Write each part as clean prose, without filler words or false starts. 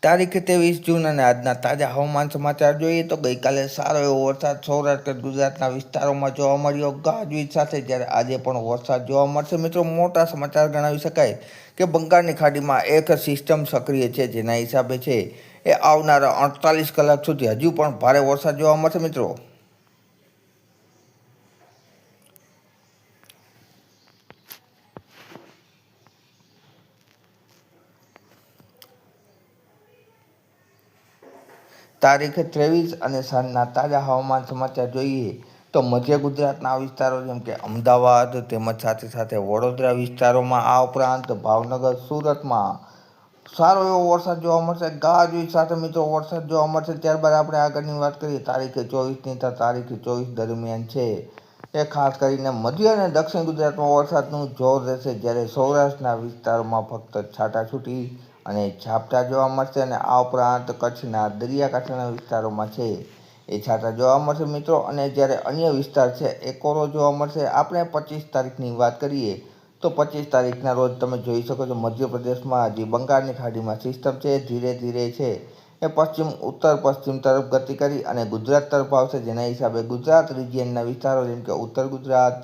તારીખ 23 જૂન અને આજના તાજા હવામાન સમાચાર જોઈએ તો ગઈકાલે સારો એવો વરસાદ સૌરાષ્ટ્ર ગુજરાતના વિસ્તારોમાં જોવા મળ્યો ગાજવીજ સાથે, જ્યારે આજે પણ વરસાદ જોવા મળશે. મિત્રો, મોટા સમાચાર ગણાવી શકાય કે બંગાળની ખાડીમાં એક સિસ્ટમ સક્રિય છે, જેના હિસાબે છે એ આવનારા 48 કલાક સુધી હજુ પણ ભારે વરસાદ જોવા મળશે. મિત્રો, તારીખ 23 અને સાંજના તાજા હવામાન સમાચાર જોઈએ તો મધ્ય ગુજરાતના વિસ્તારો જેમ કે અમદાવાદ તેમજ સાથે સાથે વડોદરા વિસ્તારોમાં, આ ઉપરાંત ભાવનગર, સુરતમાં સારો એવો વરસાદ જોવા મળશે. ગાજવીજ સાથે મિત્રો વરસાદ જોવા મળશે. ત્યારબાદ આપણે આગળની વાત કરીએ તારીખ 24ની, તો તારીખ 24 દરમિયાન છે એ ખાસ કરીને મધ્ય અને દક્ષિણ ગુજરાતમાં વરસાદનું જોર રહેશે, જ્યારે સૌરાષ્ટ્રના વિસ્તારોમાં ફક્ત છાંટાછૂટી અને ઝાપટા જોવા મળશે. અને આ ઉપરાંત કચ્છના દરિયાકાંઠાના વિસ્તારોમાં છે એ છાંટા જોવા મળશે. મિત્રો, અને જ્યારે અન્ય વિસ્તાર છે એ કોરો જોવા મળશે. આપણે 25 તારીખની વાત કરીએ તો 25 તારીખના રોજ તમે જોઈ શકો છો મધ્યપ્રદેશમાં જે બંગાળની ખાડીમાં સિસ્ટમ છે ધીરે ધીરે છે એ ઉત્તર પશ્ચિમ તરફ ગતિ કરી અને ગુજરાત તરફ આવશે, જેના હિસાબે ગુજરાત રિજિયનના વિસ્તારો જેમ કે ઉત્તર ગુજરાત,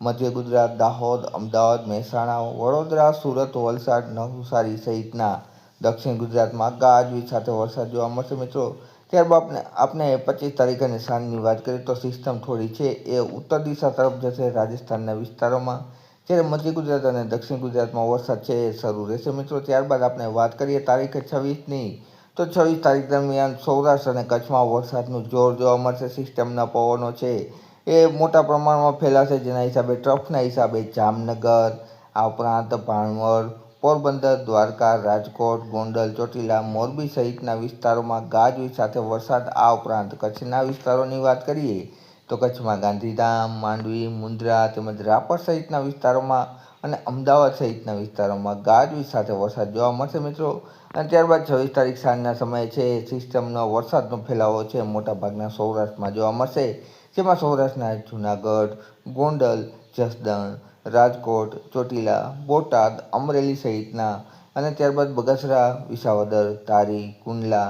મધ્ય ગુજરાત, દાહોદ, અમદાવાદ, મહેસાણા, વડોદરા, સુરત, વલસાડ, નવસારી સહિતના દક્ષિણ ગુજરાતમાં ગાજવીજ સાથે વરસાદ જોવા મળશે. મિત્રો, ત્યારબાદ આપણે 25 તારીખ અને સાંજની વાત કરીએ તો સિસ્ટમ થોડી છે એ ઉત્તર દિશા તરફ જશે રાજસ્થાનના વિસ્તારોમાં, જ્યારે મધ્ય ગુજરાત અને દક્ષિણ ગુજરાતમાં વરસાદ છે એ શરૂ રહેશે. મિત્રો, ત્યારબાદ આપણે વાત કરીએ તારીખ 26ની, તો 26 તારીખ દરમિયાન સૌરાષ્ટ્ર અને કચ્છમાં વરસાદનું જોર જોવા મળશે. સિસ્ટમના પવનો છે એ મોટા પ્રમાણમાં ફેલાશે, જેના હિસાબે ટ્રફના હિસાબે જામનગર, આ ઉપરાંત ભાણવડ, પોરબંદર, દ્વારકા, રાજકોટ, ગોંડલ, ચોટીલા, મોરબી સહિતના વિસ્તારોમાં ગાજવીજ સાથે વરસાદ. આ ઉપરાંત કચ્છના વિસ્તારોની વાત કરીએ તો કચ્છમાં ગાંધીધામ, માંડવી, મુન્દ્રા તેમજ રાપર સહિતના વિસ્તારોમાં અને અમદાવાદ સહિતના વિસ્તારોમાં ગાજવીજ સાથે વરસાદ જોવા મળશે. મિત્રો, અને ત્યારબાદ 26 તારીખ સાંજના સમયે છે સિસ્ટમનો વરસાદનો ફેલાવો છે મોટાભાગના સૌરાષ્ટ્રમાં જોવા મળશે, જેમાં સૌરાષ્ટ્રના જૂનાગઢ, ગોંડલ, જસદણ, રાજકોટ, ચોટીલા, બોટાદ, અમરેલી સહિતના અને ત્યારબાદ બગસરા, વિસાવદર, ધારી, કુંડલા,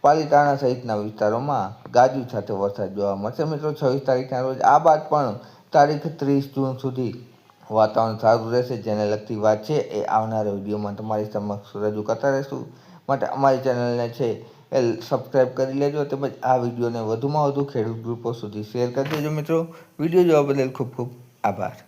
પાલીતાણા સહિતના વિસ્તારોમાં ગાજવીજ સાથે વરસાદ જોવા મળશે. મિત્રો, 26 તારીખના રોજ આ બાદ પણ તારીખ 30 જૂન સુધી વાતાવરણ સારું રહેશે, જેને લગતી વાત છે એ આવનારા વિડીયોમાં તમારી સમક્ષ રજૂ કરતા રહીશું. માટે અમારી ચેનલને છે એ સબસ્ક્રાઈબ કરી લેજો, તેમજ આ વિડીયોને વધુમાં વધુ ખેડૂત ગ્રુપો સુધી શેર કરી દેજો. મિત્રો, વિડીયો જોવા બદલ ખૂબ ખૂબ આભાર.